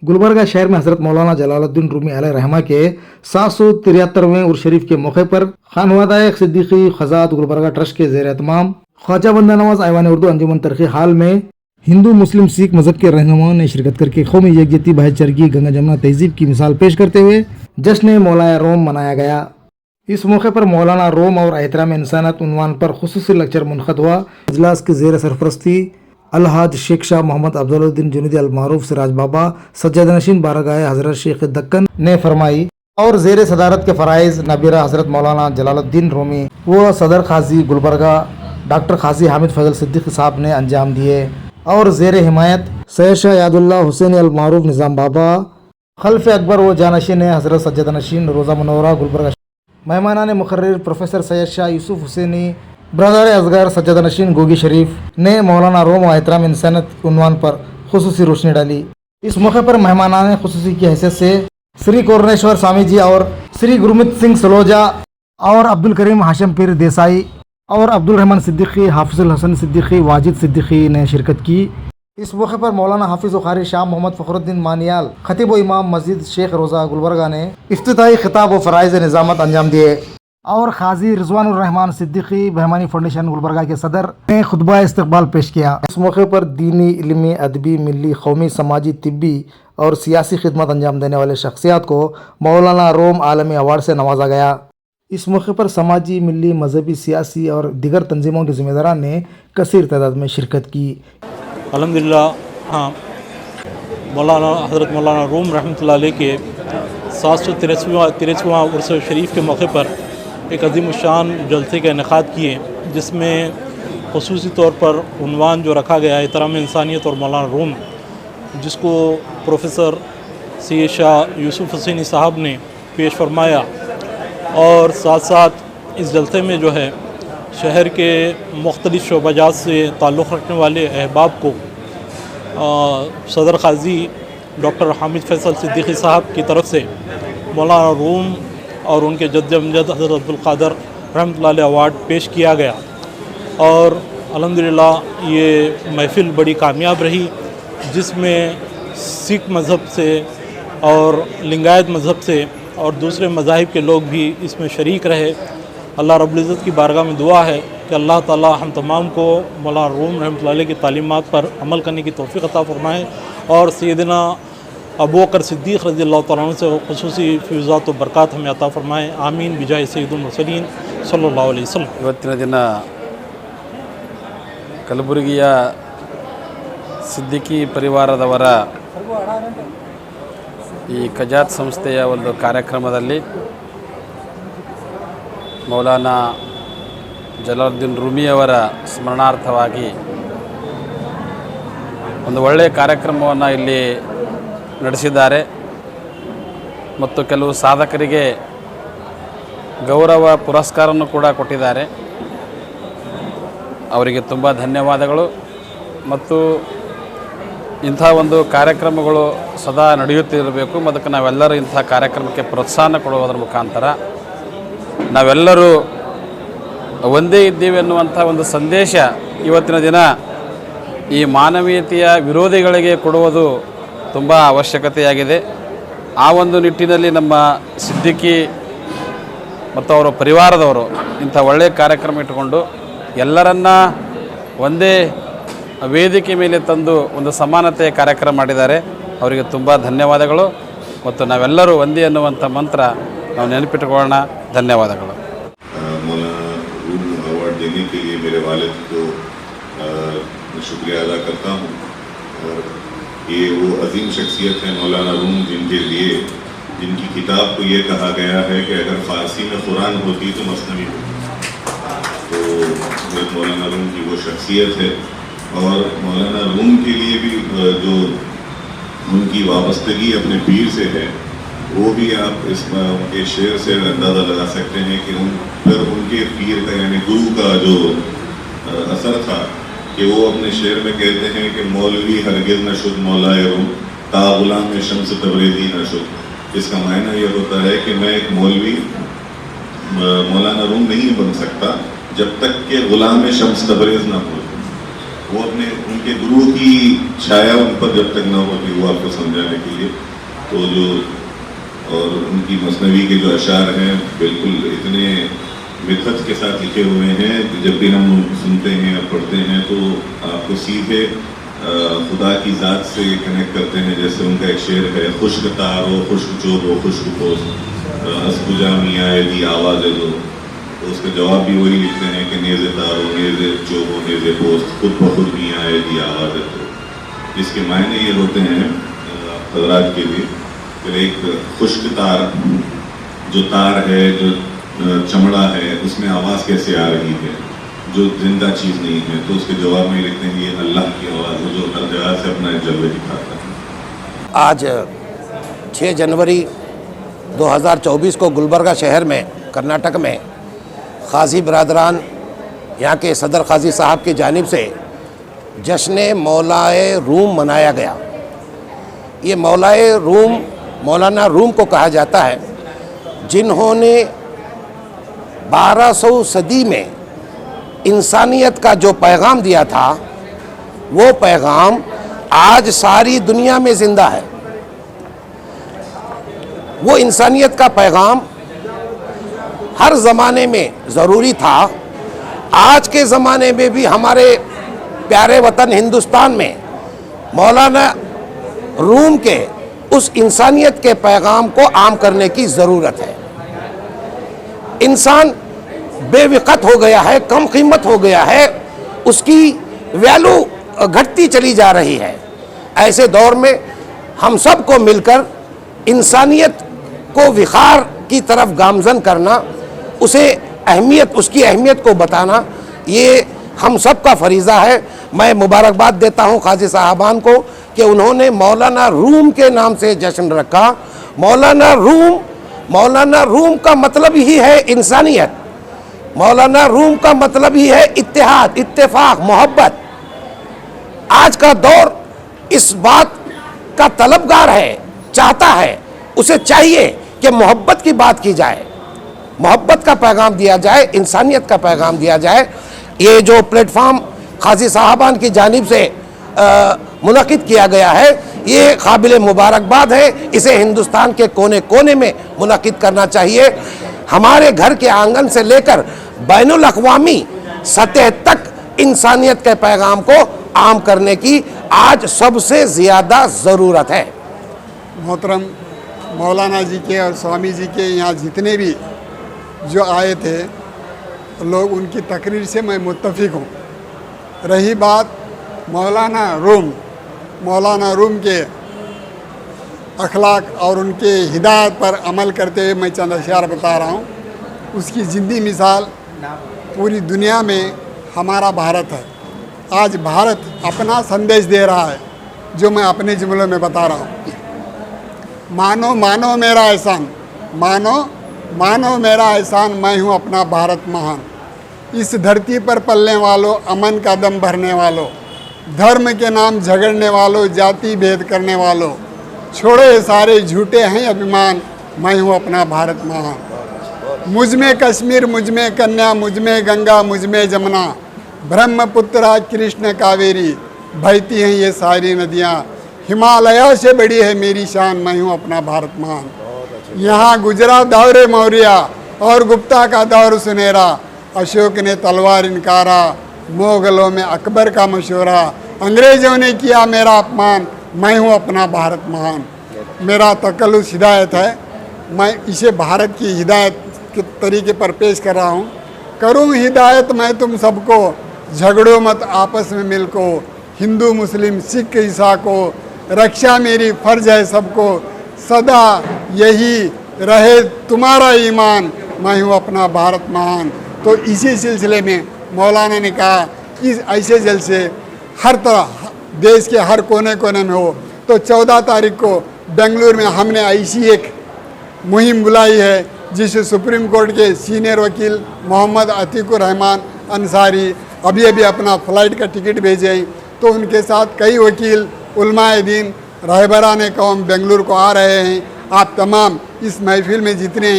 गुलबर्गा शहर में हजरत मौलाना जलालुद्दीन रूमी अलैहि रहमा के 773वें उर्स शरीफ के मौके पर खानवादा सिद्दीकी खजात गुलबर्गा ट्रस्ट के ज़ेर एहतमाम ख्वाजा बंदा नवाज ऐवान उर्दू अंजुमन तरक्की हाल में हिंदू मुस्लिम सिख मजहब के रहनुमाओं ने शिरकत करके कौमी यकजहती भाईचारगी गंगा जमुना तहजीब की मिसाल पेश करते हुए जश्न मौलाया रोम मनाया गया। इस मौके पर मौलाना रोम और एहतराम इंसानियत उन्वान पर खुसूसी लेक्चर मुनक़द हुआ। इजलास के ज़ेर सरपरस्ती अलहाज शेख शाह मोहम्मद अब्दुल्लाह जुनैदी अल मारूफ सिराज बाबा सज्जाद नशीन बारगाह हजरत शेख दक्कन ने फरमाई और ज़ेर सदारत के फ़राइज़ नबीरा हजरत मौलाना जलालुद्दीन रूमी व सदर खाजी गुलबर्गा डॉक्टर खाजी हामिद फजल सिद्दीकी साहब ने अंजाम दिए और ज़ेर हिमायत सैयद शाह यादुल्लाह हुसैन अल मारूफ निज़ाम बाबा खल्फ अकबर व जानशीन हजरत सज्जाद नशीन रोज़ा मनोरा गुलबर्गा मेहमानान मुकर्रर प्रोफेसर सैयद शाह यूसुफ हुसैनी ब्रदर असगर सज्जाद नशीन गोगी शरीफ ने मौलाना रोम व एहतराम इंसानियत उन्वान पर खुसूसी रोशनी डाली। इस मौके पर मेहमानान खुसूसी की हैसियत से श्री कोरनेश्वर स्वामी जी और श्री गुरमीत सिंह सलोजा और अब्दुल करीम हाशिम पीर देसाई और अब्दुल रहमान सिद्दीकी हाफिजुल हसन सिद्दीकी वाजिद सिद्दीकी ने शिरकत की। इस मौके पर मौलाना हाफिज़ कारी शाह मोहम्मद फ़खरुद्दीन मानियाल खतीब व इमाम मस्जिद शेख रोज़ा गुलबर्गा ने इफ्तिताही खिताब व फ़राइज़ निज़ामत अंजाम दिए और खाजी रिजवानुर रहमान सिद्दीकी बहमानी फाउंडेशन गुलबर्गा के सदर ने खुतबा इस्तकबाल पेश किया। इस मौके पर दीनी, इल्मी, अदबी, मिली, कौमी, समाजी, तिब्बी और सियासी खिदमत अंजाम देने वाले शख्सियात को मौलाना रोम आलमी अवार्ड से नवाजा गया। इस मौके पर समाजी, मिली, मजहबी, सियासी और दीगर तंजीमों के ज़िम्मेदारान ने कसीर तादाद में शिरकत की। अल्हम्दुलिल्लाह, हाँ, मौलाना हज़रत मौलाना रूम रहमतुल्लाह अलैह के 783वां उर्स शरीफ के मौके पर एक अज़ीम शान जलसे का इनेकाद किए, जिसमें ख़ुसूसी तौर पर उन्वान जो रखा गया है एहतराम इंसानियत और मौलाना रूम, जिसको प्रोफेसर सैयद शाह यूसुफ हुसैनी साहब ने पेश फरमाया। और साथ साथ इस जलसे में जो है शहर के मुख्तलिफ़ शोबाजात से ताल्लुक़ रखने वाले अहबाब को सदर क़ाज़ी डॉक्टर हामिद फैसल सिद्दीकी साहब की तरफ से मौलाना रूम और उनके जद्द अमजद हज़रत अब्दुल क़ादिर रहमतुल्लाह अलैह अवार्ड पेश किया गया। और अल्हम्दुलिल्लाह ये महफ़िल बड़ी कामयाब रही, जिसमें सिख मज़हब से और लिंगायत मज़हब से और दूसरे मज़ाहिब के लोग भी इसमें शरीक रहे। अल्लाह रब्बुल इज़्ज़त की बारगाह में दुआ है कि अल्लाह ताला हम तमाम को मौलाना रूम रहमतुल्लाह अलैह की तालीमात पर अमल करने की तौफ़ीक़ अता फ़रमाए और सैयदना अबू बकर सिद्दीक़ रज़ियल्लाहु तआला अन्हु से खुसूसी फ़िज़ात व बरक़ात हमें अता फ़रमाए। आमीन बिजाहि सय्यदुल मुरसलीन सल्लल्लाहु अलैहि वसल्लम। ಇವತ್ತಿನ ದಿನ ಕಲಬುರಗಿಯ ಸಿದ್ದಿಕಿ ಪರಿವಾರದವರ ಈ ಕಜಾತ್ ಸಂಸ್ಥೆಯ ಒಂದು ಕಾರ್ಯಕ್ರಮದಲ್ಲಿ ಮೌಲಾನಾ ಜಲಾಲುದ್ದೀನ್ ರೂಮಿಯವರ ಸ್ಮರಣಾರ್ಥವಾಗಿ ಒಂದು ಒಳ್ಳೆಯ ಕಾರ್ಯಕ್ರಮವನ್ನು ಇಲ್ಲಿ ನಡೆಸಿದ್ದಾರೆ ಮತ್ತು ಕೆಲವು ಸಾಧಕರಿಗೆ ಗೌರವ ಪುರಸ್ಕಾರವನ್ನು ಕೂಡ ಕೊಟ್ಟಿದ್ದಾರೆ। ಅವರಿಗೆ ತುಂಬ ಧನ್ಯವಾದಗಳು ಮತ್ತು ಇಂಥ ಒಂದು ಕಾರ್ಯಕ್ರಮಗಳು ಸದಾ ನಡೆಯುತ್ತಿರಬೇಕು ಮತ್ತು ನಾವೆಲ್ಲರೂ ಇಂಥ ಕಾರ್ಯಕ್ರಮಕ್ಕೆ ಪ್ರೋತ್ಸಾಹ ಕೊಡುವುದರ ಮುಖಾಂತರ ನಾವೆಲ್ಲರೂ ಒಂದೇ ಇದ್ದೀವಿ ಎನ್ನುವಂಥ ಒಂದು ಸಂದೇಶ ಇವತ್ತಿನ ದಿನ ಈ ಮಾನವೀಯತೆಯ ವಿರೋಧಿಗಳಿಗೆ ಕೊಡುವುದು ತುಂಬ ಅವಶ್ಯಕತೆಯಾಗಿದೆ। ಆ ಒಂದು ನಿಟ್ಟಿನಲ್ಲಿ ನಮ್ಮ ಸಿದ್ದಿಕಿ ಮತ್ತು ಅವರ ಪರಿವಾರದವರು ಇಂಥ ಒಳ್ಳೆಯ ಕಾರ್ಯಕ್ರಮ ಇಟ್ಟುಕೊಂಡು ಎಲ್ಲರನ್ನ ಒಂದೇ ವೇದಿಕೆ ಮೇಲೆ ತಂದು ಒಂದು ಸಮಾನತೆಯ ಕಾರ್ಯಕ್ರಮ ಮಾಡಿದ್ದಾರೆ। ಅವರಿಗೆ ತುಂಬ ಧನ್ಯವಾದಗಳು ಮತ್ತು ನಾವೆಲ್ಲರೂ ಒಂದೇ ಅನ್ನುವಂಥ ಮಂತ್ರ ನಾವು ನೆನಪಿಟ್ಟುಕೊಳ್ಳೋಣ। ಧನ್ಯವಾದಗಳು। अवार्ड देने के लिए मेरे वालिद को शुक्रिया अदा करता हूँ। और ये वो अजीम शख्सियत है मौलाना रूम, जिनके लिए जिनकी किताब को ये कहा गया है कि अगर फ़ारसी में कुरान होती तो मसनवी होती। तो मौलाना रूम की वो शख्सियत है। और मौलाना रूम के लिए भी जो उनकी वाबस्तगी अपने पीर से है, वो भी आप इस उनके शेर से अंदाज़ा लगा सकते हैं कि उन पर उनके पीर का यानी गुरु का जो असर था कि वो अपने शेर में कहते हैं कि मौलवी हरगिज़ न शुद मौलाए रूम ता गुलाम शम्स तबरेज़ी न शुद। इसका मायना ये होता है कि मैं एक मौलवी मौलाना रूम नहीं बन सकता जब तक कि गुलाम शम्स तबरेज़ ना हो। वो अपने उनके गुरु की छाया उन पर जब तक न होती वो आपको समझाने के लिए, तो जो और उनकी मसनवी के जो अशार हैं बिल्कुल इतने मिथत के साथ लिखे हुए हैं कि जब भी हम सुनते हैं या पढ़ते हैं तो आपको सीधे खुदा की ज़ात से कनेक्ट करते हैं। जैसे उनका एक शेर है, खुश्क तारो खुश्क चोबो खुश्क पोस्त हसबुजा मियाँ दी आवाज़ दो, तो उसका जवाब भी वही लिखते हैं कि नेज़े तारो नेज़े चोबो नेज़े पोस्त खुद ब खुद मियाँ दी आवाज़ दो। इसके मायने ये होते हैं हज़रात के लिए कि एक खुश्क तार, जो तार है, जो चमड़ा है, उसमें आवाज़ कैसे आ रही है जो जिंदा चीज़ नहीं है, तो उसके जवाब में लिखते हैं ये अल्लाह की आवाज़ है जो हर जगह से अपना जलवे दिखाता है। आज 6 जनवरी 2024 को गुलबर्गा शहर में कर्नाटक में क़ाज़ी बरादरान यहाँ के सदर क़ाज़ी साहब की जानिब से जश्न मौलाए रूम मनाया गया। ये मौलाए रूम मौलाना रूम को कहा जाता है, जिन्होंने 1200 सदी में इंसानियत का जो पैगाम दिया था वो पैगाम आज सारी दुनिया में ज़िंदा है। वो इंसानियत का पैगाम हर ज़माने में ज़रूरी था, आज के ज़माने में भी हमारे प्यारे वतन हिंदुस्तान में मौलाना रूम के उस इंसानियत के पैगाम को आम करने की ज़रूरत है। इंसान बेवक़्त हो गया है, कम कीमत हो गया है, उसकी वैल्यू घटती चली जा रही है। ऐसे दौर में हम सब को मिलकर इंसानियत को विखार की तरफ गामज़न करना, उसे अहमियत, उसकी अहमियत को बताना, ये हम सब का फरीज़ा है। मैं मुबारकबाद देता हूँ क़ाज़ी साहबान को कि उन्होंने मौलाना रूम के नाम से जश्न रखा। मौलाना रूम का मतलब ही है इंसानियत, मौलाना रूम का मतलब ही है इत्तेहाद, इत्तेफाक, मोहब्बत। आज का दौर इस बात का तलबगार है, चाहता है, उसे चाहिए कि मोहब्बत की बात की जाए, मोहब्बत का पैगाम दिया जाए, इंसानियत का पैगाम दिया जाए। ये जो प्लेटफार्म क़ाज़ी साहबान की जानिब से मुनक़िद किया गया है, ये काबिल मुबारकबाद है। इसे हिंदुस्तान के कोने कोने में मुनक़िद करना चाहिए। हमारे घर के आंगन से लेकर बैनुल अक़वामी सतह तक इंसानियत के पैगाम को आम करने की आज सबसे ज़्यादा ज़रूरत है। मोहतरम मौलाना जी के और स्वामी जी के यहाँ जितने भी जो आए थे लोग, उनकी तकरीर से मैं मुत्तफ़िक हूँ। रही बात मौलाना रूम के अखलाक और उनके हिदायत पर अमल करते हुए मैं चंद अशआर बता रहा हूँ। उसकी ज़िंदी मिसाल पूरी दुनिया में हमारा भारत है। आज भारत अपना संदेश दे रहा है जो मैं अपने जुमलों में बता रहा हूँ। मानो मेरा एहसान, मानो मेरा एहसान, मैं हूँ अपना भारत महान। इस धरती पर पलने वालों, अमन का दम भरने वालों, धर्म के नाम झगड़ने वालों, जाति भेद करने वालों, छोड़ो ये सारे झूठे हैं अभिमान, मैं हूँ अपना भारत महान। मुझ में कश्मीर, मुझ में कन्या, मुझ में गंगा, मुझ में जमुना, ब्रह्मपुत्र कृष्ण कावेरी, बहती हैं ये सारी नदियाँ, हिमालय से बड़ी है मेरी शान, मैं हूँ अपना भारत महान। यहाँ गुजरा दौर मौर्य और गुप्ता का दौर सुनहरा, अशोक ने तलवार इनकारा, मुगलों में अकबर का मशवरा, अंग्रेज़ों ने किया मेरा अपमान, मैं हूँ अपना भारत महान। मेरा तकल्लुस हिदायत है, मैं इसे भारत की हिदायत के तरीके पर पेश कर रहा हूँ। करूँ हिदायत मैं तुम सबको, झगड़ो मत आपस में मिलको, हिंदू मुस्लिम सिख ईसा को, रक्षा मेरी फ़र्ज है सबको, सदा यही रहे तुम्हारा ईमान, मैं हूँ अपना भारत महान। तो इसी सिलसिले में मौलाना ने कहा इस ऐसे जलसे हर तरह देश के हर कोने कोने में हो। तो 14 तारीख को बेंगलुरु में हमने ऐसी एक मुहिम बुलाई है जिसे सुप्रीम कोर्ट के सीनियर वकील मोहम्मद अतीकुर रहमान अंसारी अभी अपना फ़्लाइट का टिकट भेजे, तो उनके साथ कई वकील उलमाए दीन रहबरान कौम बेंगलुरु को आ रहे हैं। आप तमाम इस महफिल में जितने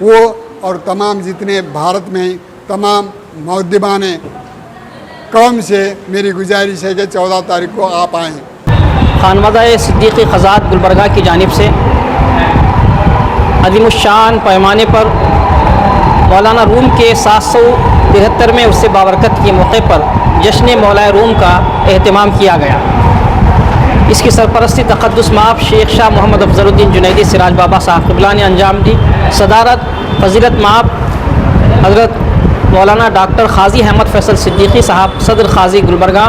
वो और तमाम जितने भारत में तमाम मौद्दिबान कौम से मेरी गुजारिश है कि 14 तारीख को आप आएँ। खानवादा सिद्दीकी ख़ज़ात गुलबर्गा की जानिब से अज़ीमुश्शान पैमाने पर मौलाना रूम के 773वें उर्स बाबरकत के मौके पर जश्न मौलाए रूम का एहतमाम किया गया। इसकी सरपरस्ती तक़द्दुस माफ़ शेख शाह मोहम्मद अफजलुद्दीन जुनैदी सिराज बाबा साहब क़िबला ने अंजाम दी। सदारत फ़ज़ीलत माफ़ हज़रत मौलाना डॉक्टर ख़ाज़ी अहमद फ़ैसल सिद्दीकी साहब सदर ख़ाज़ी गुलबर्गा,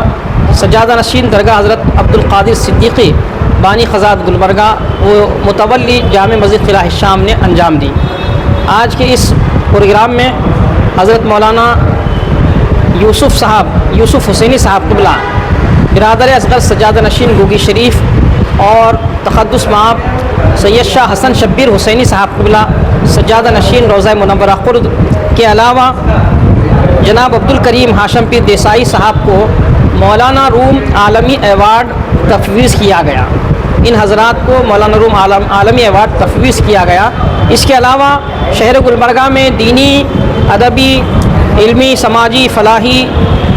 सज्जादा नशीन दरगाह हज़रत अब्दुल क़ादिर सिद्दीकी बानी ख़ज़ात गुलबर्गा व मुतवल्ली जामे मस्जिद क़िला शाम ने अंजाम दी। आज के इस प्रोग्राम में हज़रत मौलाना यूसुफ़ हुसैनी साहब क़िबला, बिरादर असग़र सज्जादा नशीन गोगी शरीफ और तक़द्दुस माफ़ सैयद शाह हसन शब्बीर हुसैनी साहब क़िबला सज्जादा नशीन रोज़ा मुनव्वरा खुर्द के अलावा जनाब अब्दुल करीम हाशम पीर देसाई साहब को मौलाना रूम आलमी अवार्ड तफवीज़ किया गया। इन हज़रात को मौलाना रूम आलमी अवार्ड तफवीज़ किया गया। इसके अलावा शहर गुलबर्गा में दीनी, अदबी, इल्मी, समाजी, फ़लाही,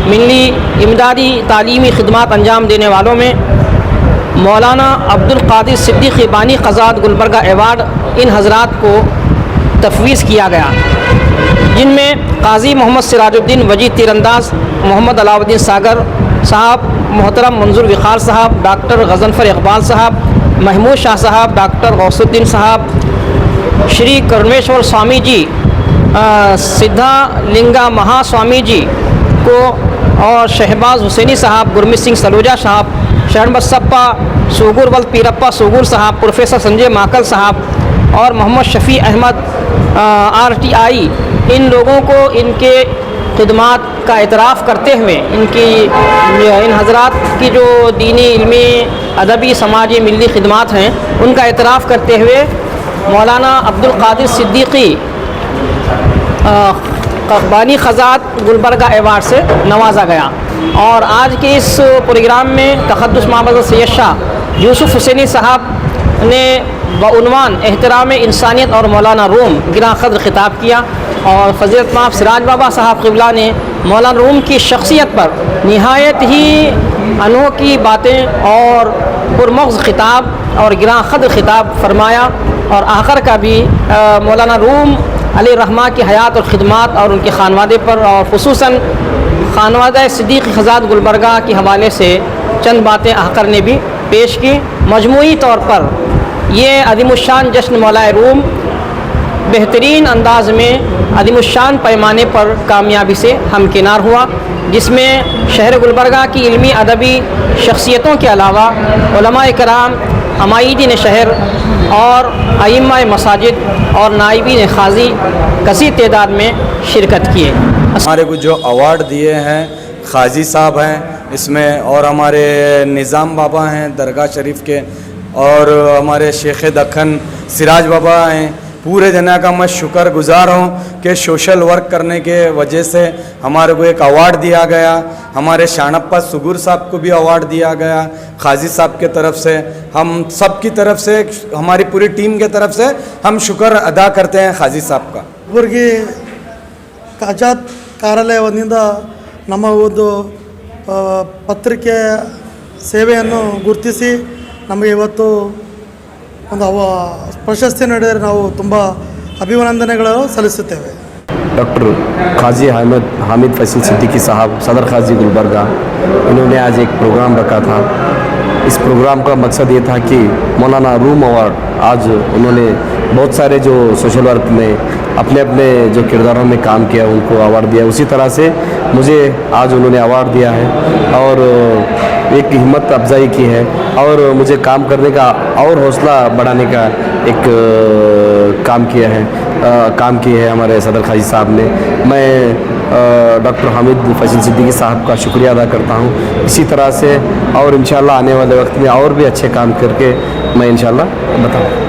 मिली, इमदादी, तालीमी खिदमात अंजाम देने वालों में मौलाना अब्दुल क़ादिर सिद्दीकी बानी ख़ज़ात गुलबर्गा अवार्ड इन हज़रात को तफवीज़ किया गया, जिनमें क़ाज़ी मोहम्मद सिराजुद्दीन वजी तीरंदाज, मोहम्मद अलाउद्दीन सागर साहब, मोहतरम मंजूर विखार साहब, डॉक्टर गज़नफ़र इकबाल साहब, महमूद शाह साहब, डॉक्टर गौसुद्दीन साहब, श्री करुणेश्वर स्वामी जी, सिद्धा लिंगा महास्वामी जी को और शहबाज हुसैनी साहब, गुरमीत सिंह सलूजा साहब, शरण बसप्पा सूगुर वल पीरप्पा सूगुर साहब, प्रोफेसर संजय माकल साहब और मोहम्मद शफ़ी अहमद RTI, इन लोगों को इनके खिदमात का एतराफ़ करते हुए इन हज़रात की जो दीनी, इल्मी, अदबी, समाजी, मिली खिदमात हैं उनका एतराफ़ करते हुए मौलाना अब्दुल क़ादिर सिद्दीकी बानी ख़ज़ात गुलबर्गा अवार्ड से नवाजा गया। और आज के इस प्रोग्राम में तक़द्दुस माफ़ सैयद शाह यूसुफ़ हुसैनी साहब ने बउनवान एहतराम इंसानियत और मौलाना रूम गिरा क़द्र ख़िताब किया और फ़ज़ीलत माफ़ सिराज बाबा साहब क़िबला ने मौलाना रूम की शख्सियत पर निहायत ही अनोखी बातें और पुरमग़्ज़ ख़िताब और गिरा क़द्र ख़िताब फरमाया। और आखिर का भी मौलाना रूम अलैहिर्रहमा की हयात और ख़िदमात और उनके ख़ानवादे पर और ख़ुसूसन ख़ानवादा सिद्दीकी ख़ज़ात गुलबर्गा के हवाले से चंद बातें आखिर ने भी पेश की। मजमूई तौर पर ये अज़ीमुश्शान जश्न मौलाए रूम बेहतरीन अंदाज़ में अज़ीमुश्शान पैमाने पर कामयाबी से हमकिनार हुआ, जिसमें शहर गुलबर्गा की इल्मी, अदबी शख्सियतों के अलावा उलमाए कराम, अमायदीन शहर और अइम्मा मसाजिद और नाइबीन क़ाज़ी कसीर तादाद में शिरकत किए। हमारे को जो अवार्ड दिए हैं क़ाज़ी साहब हैं इसमें, और हमारे निज़ाम बाबा हैं दरगाह शरीफ के, और हमारे शेख दक्कन सिराज बाबा हैं। पूरे दुनिया का मैं शुक्रगुज़ार हूँ कि सोशल वर्क करने के वजह से हमारे को एक अवार्ड दिया गया। हमारे शानप्पा सुगुर साहब को भी अवार्ड दिया गया क़ाज़ी साहब के तरफ से। हम सब की तरफ से, हमारी पूरी टीम के तरफ से हम शुक्र अदा करते हैं क़ाज़ी साहब का। ಇವರಿಗೆ ಖಜಾತ್ ಕಾರ್ಯಾಲಯ ವತಿಯಿಂದ ನಮ್ಮ ಒಂದು ಪತ್ರಿಕೆ ಸೇವೆಯನ್ನು ಗುರುತಿಸಿ ನಮಗೆ ಇವತ್ತು ಒಂದು ಪ್ರಶಸ್ತಿ ನೀಡಿದರೆ ನಾವು ತುಂಬ ಅಭಿನಂದನೆಗಳನ್ನು ಸಲ್ಲಿಸುತ್ತೇವೆ। डॉक्टर क़ाज़ी हामिद फ़ैसल सिद्दीकी साहब सदर क़ाज़ी गुलबर्गा, इन्होंने आज एक प्रोग्राम रखा था। इस प्रोग्राम का मकसद ये था कि मौलाना रूम अवार्ड, आज उन्होंने बहुत सारे जो सोशल वर्क में अपने अपने जो किरदारों में काम किया उनको अवार्ड दिया। उसी तरह से मुझे आज उन्होंने अवार्ड दिया है और एक हिम्मत अफजाई की है और मुझे काम करने का और हौसला बढ़ाने का एक काम किया है हमारे सदर क़ाज़ी साहब ने। मैं डॉक्टर हामिद फ़ैसल सिद्दीकी साहब का शुक्रिया अदा करता हूँ। इसी तरह से और इंशाल्लाह आने वाले वक्त में और भी अच्छे काम करके मैं इंशाल्लाह बताऊँ।